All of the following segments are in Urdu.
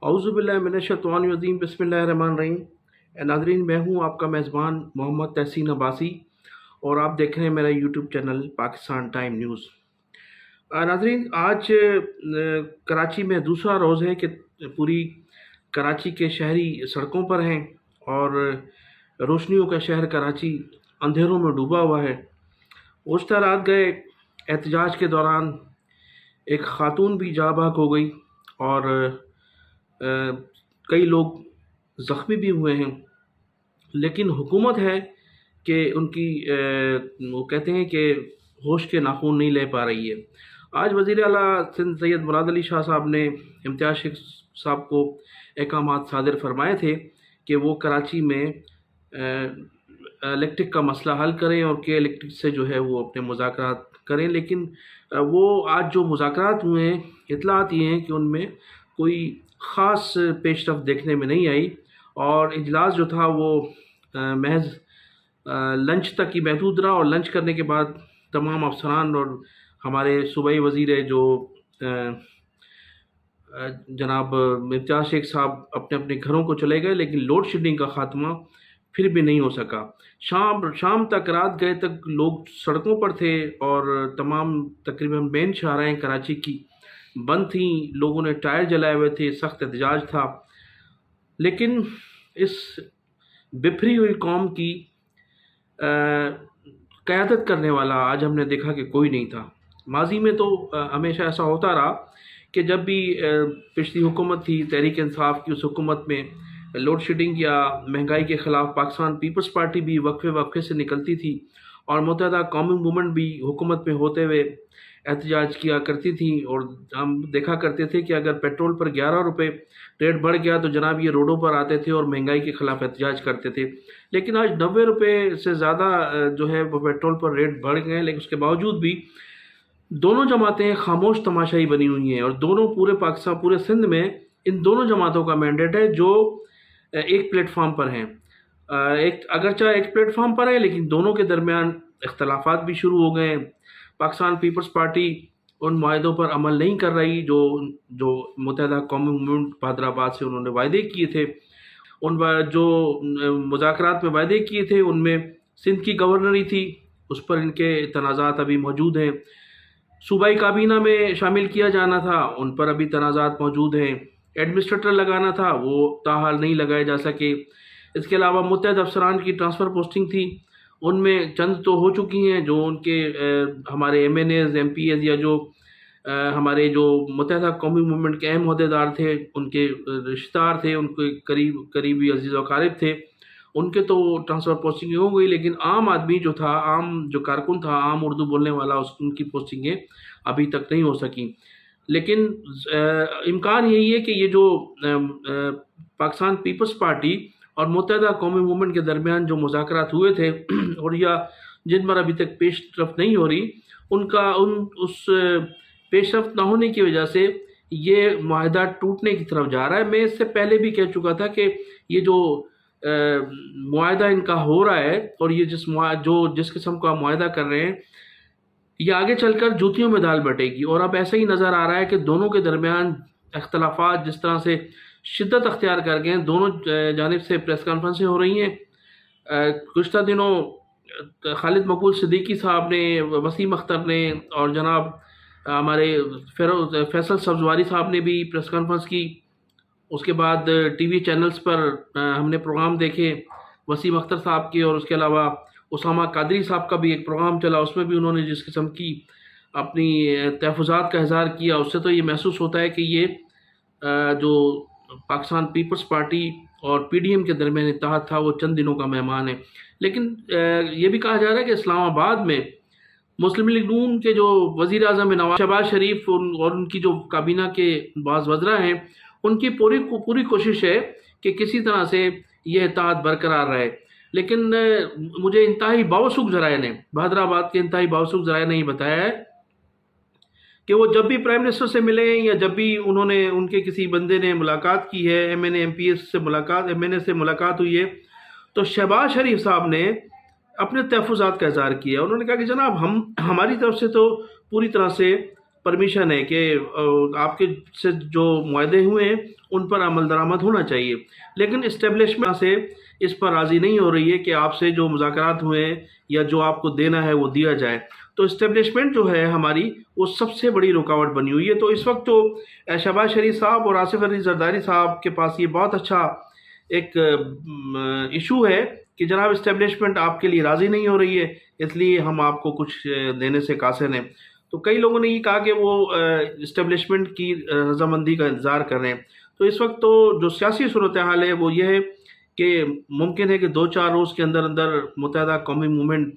اعوذ باللہ من الشیطان الرجیم بسم اللہ الرحمن الرحیم۔ ناظرین، میں ہوں آپ کا میزبان محمد تحسین عباسی اور آپ دیکھ رہے ہیں میرا YouTube channel Pakistan time news. ناظرین، آج کراچی میں دوسرا روز ہے کہ پوری کراچی کے شہری سڑکوں پر ہیں اور روشنیوں کا شہر کراچی اندھیروں میں ڈوبا ہوا ہے۔ گزشتہ رات گئے احتجاج کے دوران ایک خاتون بھی جاں بحق ہو گئی اور کئی لوگ زخمی بھی ہوئے ہیں، لیکن حکومت ہے کہ ان کی وہ کہتے ہیں کہ ہوش کے ناخن نہیں لے پا رہی ہے۔ آج وزیر اعلیٰ سندھ سید مراد علی شاہ صاحب نے امتیاز شیخ صاحب کو احکامات صادر فرمائے تھے کہ وہ کراچی میں الیکٹرک کا مسئلہ حل کریں اور کہ الیکٹرک سے جو ہے وہ اپنے مذاکرات کریں، لیکن وہ آج جو مذاکرات ہوئے ہیں اطلاعات یہ ہیں کہ ان میں کوئی خاص پیش رفت دیکھنے میں نہیں آئی اور اجلاس جو تھا وہ محض لنچ تک ہی محدود رہا، اور لنچ کرنے کے بعد تمام افسران اور ہمارے صوبائی وزیر جو جناب امتیاز شیخ صاحب اپنے اپنے گھروں کو چلے گئے، لیکن لوڈ شیڈنگ کا خاتمہ پھر بھی نہیں ہو سکا۔ شام تک، رات گئے تک لوگ سڑکوں پر تھے اور تمام تقریباً مین شاہراہیں کراچی کی بند تھیں، لوگوں نے ٹائر جلائے ہوئے تھے، سخت احتجاج تھا، لیکن اس بپھری ہوئی قوم کی قیادت کرنے والا آج ہم نے دیکھا کہ کوئی نہیں تھا۔ ماضی میں تو ہمیشہ ایسا ہوتا رہا کہ جب بھی پچھلی حکومت تھی تحریک انصاف کی، اس حکومت میں لوڈ شیڈنگ یا مہنگائی کے خلاف پاکستان پیپلز پارٹی بھی وقفے سے نکلتی تھی اور متحدہ قومی موومنٹ بھی حکومت میں ہوتے ہوئے احتجاج کیا کرتی تھی، اور ہم دیکھا کرتے تھے کہ اگر پیٹرول پر 11 روپے ریٹ بڑھ گیا تو جناب یہ روڈوں پر آتے تھے اور مہنگائی کے خلاف احتجاج کرتے تھے، لیکن آج 90 روپے سے زیادہ جو ہے وہ پیٹرول پر ریٹ بڑھ گئے ہیں، لیکن اس کے باوجود بھی دونوں جماعتیں خاموش تماشائی بنی ہوئی ہیں، اور دونوں پورے پاکستان، پورے سندھ میں ان دونوں جماعتوں کا مینڈیٹ ہے جو ایک پلیٹ فارم پر ہیں، اگرچہ ایک پلیٹ فارم پر ہے لیکن دونوں کے درمیان اختلافات بھی شروع ہو گئے ہیں۔ پاکستان پیپلز پارٹی ان معاہدوں پر عمل نہیں کر رہی جو متحدہ قومی موومنٹ حیدرآباد سے انہوں نے وعدے کیے تھے، ان جو مذاکرات میں وعدے کیے تھے ان میں سندھ کی گورنری تھی، اس پر ان کے تنازعات ابھی موجود ہیں۔ صوبائی کابینہ میں شامل کیا جانا تھا، ان پر ابھی تنازعات موجود ہیں۔ ایڈمنسٹریٹر لگانا تھا، وہ تاحال نہیں لگائے جا سکے۔ اس کے علاوہ متعدد افسران کی ٹرانسفر پوسٹنگ تھی، ان میں چند تو ہو چکی ہیں جو ان کے ہمارے M N As, M P As یا جو ہمارے جو متحدہ قومی موومنٹ کے اہم عہدیدار تھے، ان کے رشتہ دار تھے، ان کے قریبی عزیز و اقارب تھے، ان کے تو ٹرانسفر پوسٹنگ ہو گئی، لیکن عام آدمی جو تھا، عام جو کارکن تھا، عام اردو بولنے والا، ان کی پوسٹنگیں ابھی تک نہیں ہو سکیں۔ لیکن امکان یہی ہے کہ یہ جو پاکستان پیپلز پارٹی اور متحدہ قومی موومنٹ کے درمیان جو مذاکرات ہوئے تھے اور یا جن پر ابھی تک پیش رفت نہیں ہو رہی، اس پیش رفت نہ ہونے کی وجہ سے یہ معاہدہ ٹوٹنے کی طرف جا رہا ہے۔ میں اس سے پہلے بھی کہہ چکا تھا کہ یہ جو معاہدہ ان کا ہو رہا ہے اور یہ جس قسم کا معاہدہ کر رہے ہیں، یہ آگے چل کر جوتیوں میں دال بٹے گی، اور اب ایسا ہی نظر آ رہا ہے کہ دونوں کے درمیان اختلافات جس طرح سے شدت اختیار کر گئے ہیں، دونوں جانب سے پریس کانفرنسیں ہو رہی ہیں۔ گزشتہ دنوں خالد مقبول صدیقی صاحب نے، وسیم اختر نے اور جناب ہمارے فیصل سبزواری صاحب نے بھی پریس کانفرنس کی۔ اس کے بعد ٹی وی چینلز پر ہم نے پروگرام دیکھے وسیم اختر صاحب کے، اور اس کے علاوہ اسامہ قادری صاحب کا بھی ایک پروگرام چلا، اس میں بھی انہوں نے جس قسم کی اپنی تحفظات کا اظہار کیا، اس سے تو یہ محسوس ہوتا ہے کہ یہ جو پاکستان پیپلز پارٹی اور پی ڈی ایم کے درمیان اتحاد تھا وہ چند دنوں کا مہمان ہے۔ لیکن یہ بھی کہا جا رہا ہے کہ اسلام آباد میں مسلم لیگ نون کے جو وزیر اعظم نواز شہباز شریف اور ان کی جو کابینہ کے بعض وزراء ہیں، ان کی پوری کوشش ہے کہ کسی طرح سے یہ اتحاد برقرار رہے، لیکن مجھے انتہائی باوثوق ذرائع نے، حیدرآباد کے انتہائی باوثوق ذرائع نے یہ بتایا ہے کہ وہ جب بھی پرائم منسٹر سے ملے یا جب بھی ان کے کسی بندے نے ملاقات کی ہے، ایم این اے، ایم پی ایس سے ملاقات، ایم این اے سے ملاقات ہوئی ہے، تو شہباز شریف صاحب نے اپنے تحفظات کا اظہار کیا۔ انہوں نے کہا کہ جناب ہماری طرف سے تو پوری طرح سے پرمیشن ہے کہ آپ کے سے جو معاہدے ہوئے ہیں ان پر عمل درآمد ہونا چاہیے، لیکن اسٹیبلشمنٹ سے اس پر راضی نہیں ہو رہی ہے کہ آپ سے جو مذاکرات ہوئے ہیں یا جو آپ کو دینا ہے وہ دیا جائے۔ تو اسٹیبلشمنٹ جو ہے ہماری وہ سب سے بڑی رکاوٹ بنی ہوئی ہے۔ تو اس وقت تو شہباز شریف صاحب اور آصف علی زرداری صاحب کے پاس یہ بہت اچھا ایک ایشو ہے کہ جناب اسٹیبلشمنٹ آپ کے لیے راضی نہیں ہو رہی ہے، اس لیے ہم آپ کو کچھ دینے سے قاصر ہیں۔ تو کئی لوگوں نے یہ کہا کہ وہ اسٹیبلشمنٹ کی رضامندی کا انتظار کر رہے ہیں۔ تو اس وقت تو جو سیاسی صورتحال ہے وہ یہ ہے کہ ممکن ہے کہ 2-4 روز کے اندر اندر متحدہ قومی موومنٹ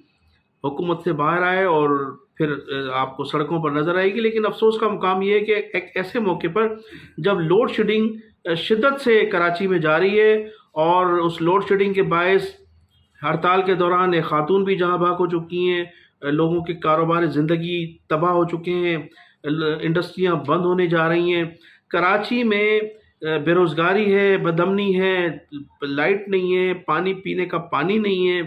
حکومت سے باہر آئے اور پھر آپ کو سڑکوں پر نظر آئے گی، لیکن افسوس کا مقام یہ ہے کہ ایک ایسے موقع پر جب لوڈ شیڈنگ شدت سے کراچی میں جاری ہے اور اس لوڈ شیڈنگ کے باعث ہڑتال کے دوران ایک خاتون بھی جہاں بھاگ ہو چکی ہیں، لوگوں کے کاروبار زندگی تباہ ہو چکے ہیں، انڈسٹریاں بند ہونے جا رہی ہیں، کراچی میں بے روزگاری ہے، بدامنی ہے، لائٹ نہیں ہے، پانی پینے کا پانی نہیں ہے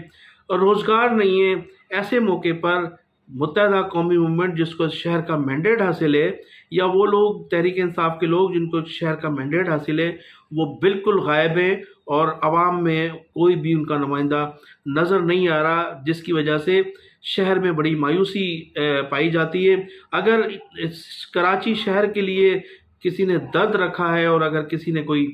اور روزگار نہیں ہے۔ ایسے موقع پر متحدہ قومی موومنٹ جس کو شہر کا مینڈیٹ حاصل ہے، یا وہ لوگ تحریک انصاف کے لوگ جن کو شہر کا مینڈیٹ حاصل ہے، وہ بالکل غائب ہیں اور عوام میں کوئی بھی ان کا نمائندہ نظر نہیں آ رہا، جس کی وجہ سے شہر میں بڑی مایوسی پائی جاتی ہے۔ اگر اس کراچی شہر کے لیے کسی نے درد رکھا ہے اور اگر کسی نے کوئی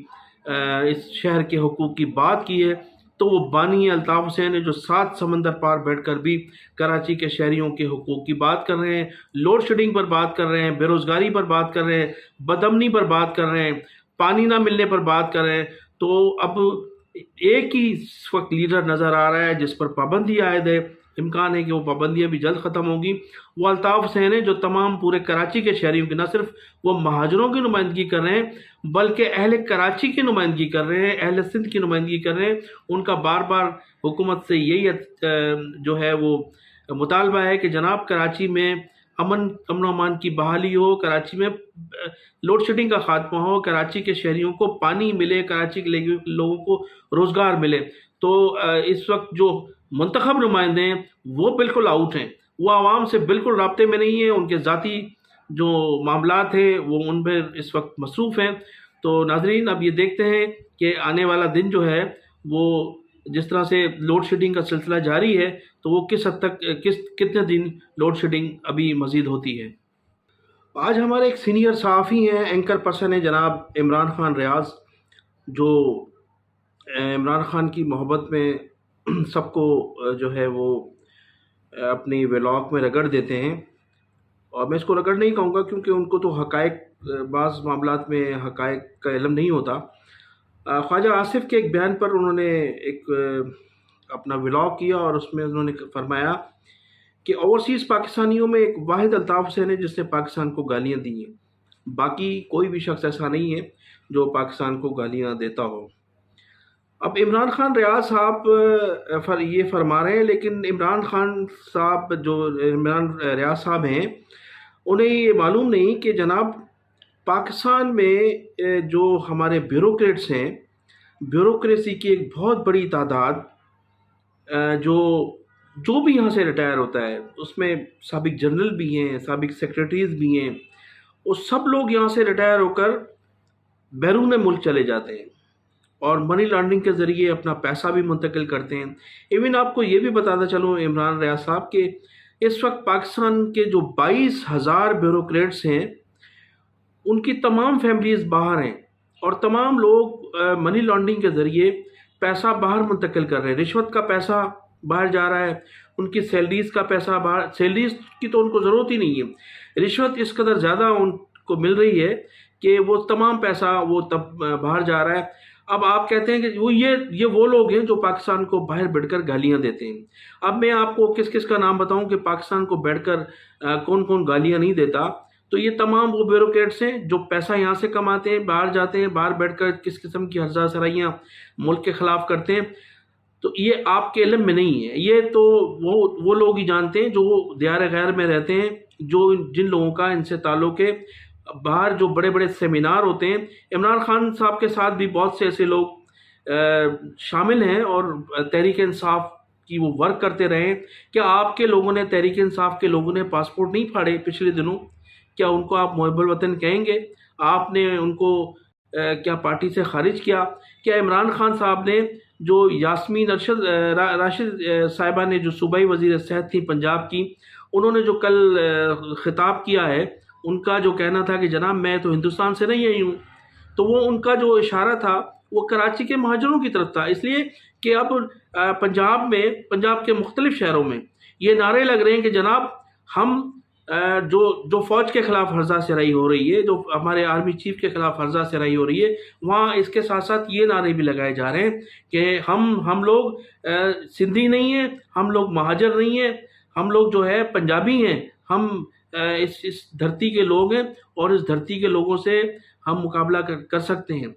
اس شہر کے حقوق کی بات کی ہے تو وہ بانی الطاف حسین ہے، جو 7 سمندر پار بیٹھ کر بھی کراچی کے شہریوں کے حقوق کی بات کر رہے ہیں، لوڈ شیڈنگ پر بات کر رہے ہیں، بے روزگاری پر بات کر رہے ہیں، بدامنی پر بات کر رہے ہیں، پانی نہ ملنے پر بات کر رہے ہیں۔ تو اب ایک ہی اس وقت لیڈر نظر آ رہا ہے جس پر پابندی عائد ہے، امکان ہے کہ وہ پابندیاں بھی جلد ختم ہوگی، وہ الطاف حسین ہے، جو تمام پورے کراچی کے شہریوں کی، نہ صرف وہ مہاجروں کی نمائندگی کر رہے ہیں بلکہ اہل کراچی کی نمائندگی کر رہے ہیں، اہل سندھ کی نمائندگی کر رہے ہیں۔ ان کا بار بار حکومت سے یہی جو ہے وہ مطالبہ ہے کہ جناب کراچی میں امن و امان کی بحالی ہو، کراچی میں لوڈ شیڈنگ کا خاتمہ ہو، کراچی کے شہریوں کو پانی ملے، کراچی کے لوگوں کو روزگار ملے۔ تو اس وقت جو منتخب نمائندے ہیں وہ بالکل آؤٹ ہیں، وہ عوام سے بالکل رابطے میں نہیں ہیں، ان کے ذاتی جو معاملات ہیں وہ ان پہ اس وقت مصروف ہیں۔ تو ناظرین اب یہ دیکھتے ہیں کہ آنے والا دن جو ہے وہ جس طرح سے لوڈ شیڈنگ کا سلسلہ جاری ہے تو وہ کس حد تک کتنے دن لوڈ شیڈنگ ابھی مزید ہوتی ہے۔ آج ہمارے ایک سینئر صحافی ہیں، اینکر پرسن ہیں جناب عمران خان ریاض، جو عمران خان کی محبت میں سب کو جو ہے وہ اپنی ولاگ میں رگڑ دیتے ہیں، اور میں اس کو رگڑ نہیں کہوں گا کیونکہ ان کو تو حقائق، بعض معاملات میں حقائق کا علم نہیں ہوتا۔ خواجہ آصف کے ایک بیان پر انہوں نے ایک اپنا ولاگ کیا اور اس میں انہوں نے فرمایا کہ اوورسیز پاکستانیوں میں ایک واحد الطاف حسین ہے جس نے پاکستان کو گالیاں دی ہیں، باقی کوئی بھی شخص ایسا نہیں ہے جو پاکستان کو گالیاں دیتا ہو۔ اب عمران خان ریاض صاحب یہ فرما رہے ہیں، لیکن عمران خان صاحب جو عمران ریاض صاحب ہیں انہیں یہ معلوم نہیں کہ جناب پاکستان میں جو ہمارے بیوروکریٹس ہیں، بیوروکریسی کی ایک بہت بڑی تعداد جو بھی یہاں سے ریٹائر ہوتا ہے، اس میں سابق جنرل بھی ہیں، سابق سیکریٹریز بھی ہیں، وہ سب لوگ یہاں سے ریٹائر ہو کر بیرون ملک چلے جاتے ہیں اور منی لانڈرنگ کے ذریعے اپنا پیسہ بھی منتقل کرتے ہیں۔ ایون آپ کو یہ بھی بتاتا چلوں عمران ریاض صاحب کہ اس وقت پاکستان کے جو 22,000 بیوروکریٹس ہیں ان کی تمام فیملیز باہر ہیں اور تمام لوگ منی لانڈرنگ کے ذریعے پیسہ باہر منتقل کر رہے ہیں، رشوت کا پیسہ باہر جا رہا ہے، ان کی سیلریز کا پیسہ باہر، سیلریز کی تو ان کو ضرورت ہی نہیں ہے، رشوت اس قدر زیادہ ان کو مل رہی ہے کہ وہ تمام پیسہ وہ تب باہر جا رہا ہے۔ اب آپ کہتے ہیں کہ وہ لوگ ہیں جو پاکستان کو باہر بیٹھ کر گالیاں دیتے ہیں۔ اب میں آپ کو کس کس کا نام بتاؤں کہ پاکستان کو بیٹھ کر کون کون گالیاں نہیں دیتا، تو یہ تمام وہ بیوروکریٹس ہیں جو پیسہ یہاں سے کماتے ہیں، باہر جاتے ہیں، باہر بیٹھ کر کس قسم کی ہرزہ سرائیاں ملک کے خلاف کرتے ہیں۔ تو یہ آپ کے علم میں نہیں ہے، یہ تو وہ لوگ ہی جانتے ہیں جو دیار غیر میں رہتے ہیں، جن لوگوں کا ان سے تعلق ہے۔ باہر جو بڑے بڑے سیمینار ہوتے ہیں، عمران خان صاحب کے ساتھ بھی بہت سے ایسے لوگ شامل ہیں اور تحریک انصاف کی وہ ورک کرتے رہے ہیں۔ کیا آپ کے لوگوں نے، تحریک انصاف کے لوگوں نے پاسپورٹ نہیں پھاڑے پچھلے دنوں؟ کیا ان کو آپ محب الوطن کہیں گے؟ آپ نے ان کو کیا پارٹی سے خارج کیا؟ کیا عمران خان صاحب نے جو یاسمین راشد صاحبہ نے جو صوبائی وزیر صحت تھی پنجاب کی، انہوں نے جو کل خطاب کیا ہے، ان کا جو کہنا تھا کہ جناب میں تو ہندوستان سے نہیں آئی ہوں، تو وہ ان کا جو اشارہ تھا وہ کراچی کے مہاجروں کی طرف تھا، اس لیے کہ اب پنجاب کے مختلف شہروں میں یہ نعرے لگ رہے ہیں کہ جناب ہم جو فوج کے خلاف ہرزہ سرائی ہو رہی ہے، جو ہمارے آرمی چیف کے خلاف ہرزہ سرائی ہو رہی ہے، وہاں اس کے ساتھ ساتھ یہ نعرے بھی لگائے جا رہے ہیں کہ ہم لوگ سندھی نہیں ہیں، ہم لوگ مہاجر نہیں ہیں، ہم لوگ جو ہے پنجابی ہیں، ہم اس دھرتی کے لوگ ہیں اور اس دھرتی کے لوگوں سے ہم مقابلہ کر سکتے ہیں۔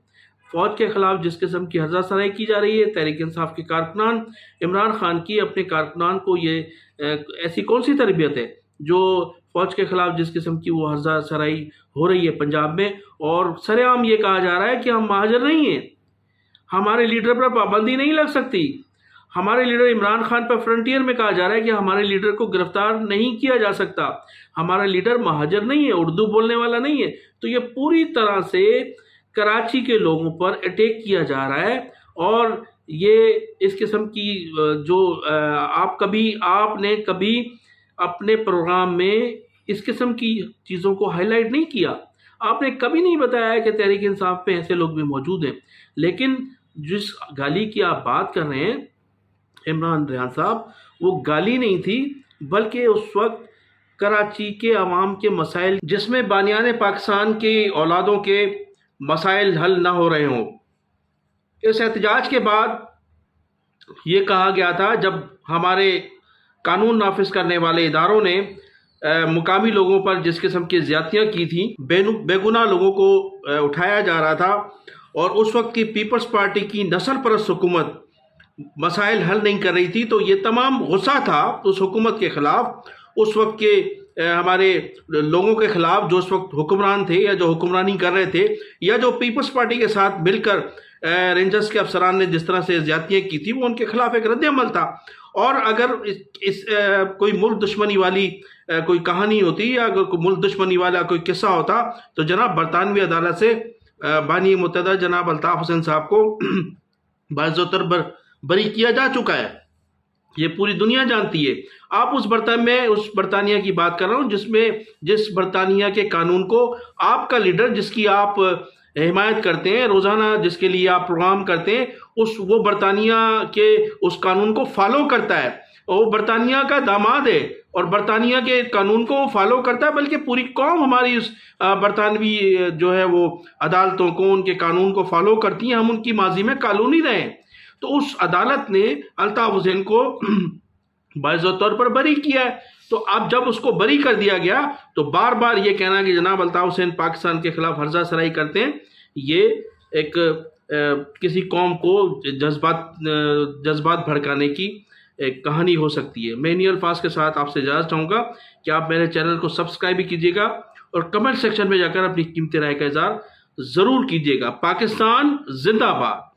فوج کے خلاف جس قسم کی ہرزہ سرائی کی جا رہی ہے، تحریک انصاف کے کارکنان، عمران خان کی اپنے کارکنان کو یہ ایسی کون سی تربیت ہے جو فوج کے خلاف جس قسم کی وہ ہرزہ سرائی ہو رہی ہے پنجاب میں، اور سر عام یہ کہا جا رہا ہے کہ ہم مہاجر نہیں ہیں، ہمارے لیڈر پر پابندی نہیں لگ سکتی، ہمارے لیڈر عمران خان پر فرنٹیئر میں کہا جا رہا ہے کہ ہمارے لیڈر کو گرفتار نہیں کیا جا سکتا، ہمارا لیڈر مہاجر نہیں ہے، اردو بولنے والا نہیں ہے۔ تو یہ پوری طرح سے کراچی کے لوگوں پر اٹیک کیا جا رہا ہے، اور یہ اس قسم کی جو آپ نے کبھی اپنے پروگرام میں اس قسم کی چیزوں کو ہائی لائٹ نہیں کیا، آپ نے کبھی نہیں بتایا کہ تحریک انصاف میں ایسے لوگ بھی موجود ہیں، لیکن جس گالی کی آپ بات کر رہے ہیں عمران ریحان صاحب، وہ گالی نہیں تھی، بلکہ اس وقت کراچی کے عوام کے مسائل، جس میں بانیان پاکستان کی اولادوں کے مسائل حل نہ ہو رہے ہوں۔ اس احتجاج کے بعد یہ کہا گیا تھا، جب ہمارے قانون نافذ کرنے والے اداروں نے مقامی لوگوں پر جس قسم کی زیادتیاں کی تھیں، بے گناہ لوگوں کو اٹھایا جا رہا تھا، اور اس وقت کی پیپلز پارٹی کی نسل پرست حکومت مسائل حل نہیں کر رہی تھی، تو یہ تمام غصہ تھا اس حکومت کے خلاف، اس وقت کے ہمارے لوگوں کے خلاف جو اس وقت حکمران تھے یا جو حکمرانی کر رہے تھے، یا جو پیپلز پارٹی کے ساتھ مل کر رینجرز کے افسران نے جس طرح سے زیادتیاں کی تھی، وہ ان کے خلاف ایک رد عمل تھا۔ اور اگر کوئی ملک دشمنی والی کوئی کہانی ہوتی، یا اگر کوئی ملک دشمنی والا کوئی قصہ ہوتا، تو جناب برطانوی عدالت سے بانی متحدہ جناب الطاف حسین صاحب کو باعزت بری کیا جا چکا ہے، یہ پوری دنیا جانتی ہے۔ آپ اس برطانیہ کی بات کر رہا ہوں جس برطانیہ کے قانون کو آپ کا لیڈر، جس کی آپ حمایت کرتے ہیں، روزانہ جس کے لیے آپ پروگرام کرتے ہیں، وہ برطانیہ کے اس قانون کو فالو کرتا ہے، وہ برطانیہ کا داماد ہے اور برطانیہ کے قانون کو فالو کرتا ہے، بلکہ پوری قوم ہماری اس برطانوی جو ہے وہ عدالتوں کو، ان کے قانون کو فالو کرتی ہیں، ہم ان کی ماضی میں کالونی رہے ہیں۔ تو اس عدالت نے الطاف حسین کو باعزت طور پر بری کیا ہے، تو اب جب اس کو بری کر دیا گیا تو بار بار یہ کہنا کہ جناب الطاف حسین پاکستان کے خلاف ہرزہ سرائی کرتے ہیں، یہ ایک کسی قوم کو جذبات بھڑکانے کی ایک کہانی ہو سکتی ہے۔ میں انہی الفاظ کے ساتھ آپ سے اجازت چاہوں گا کہ آپ میرے چینل کو سبسکرائب بھی کیجیے گا، اور کمنٹ سیکشن میں جا کر اپنی قیمتی رائے کا اظہار ضرور کیجیے گا۔ پاکستان زندہ باد۔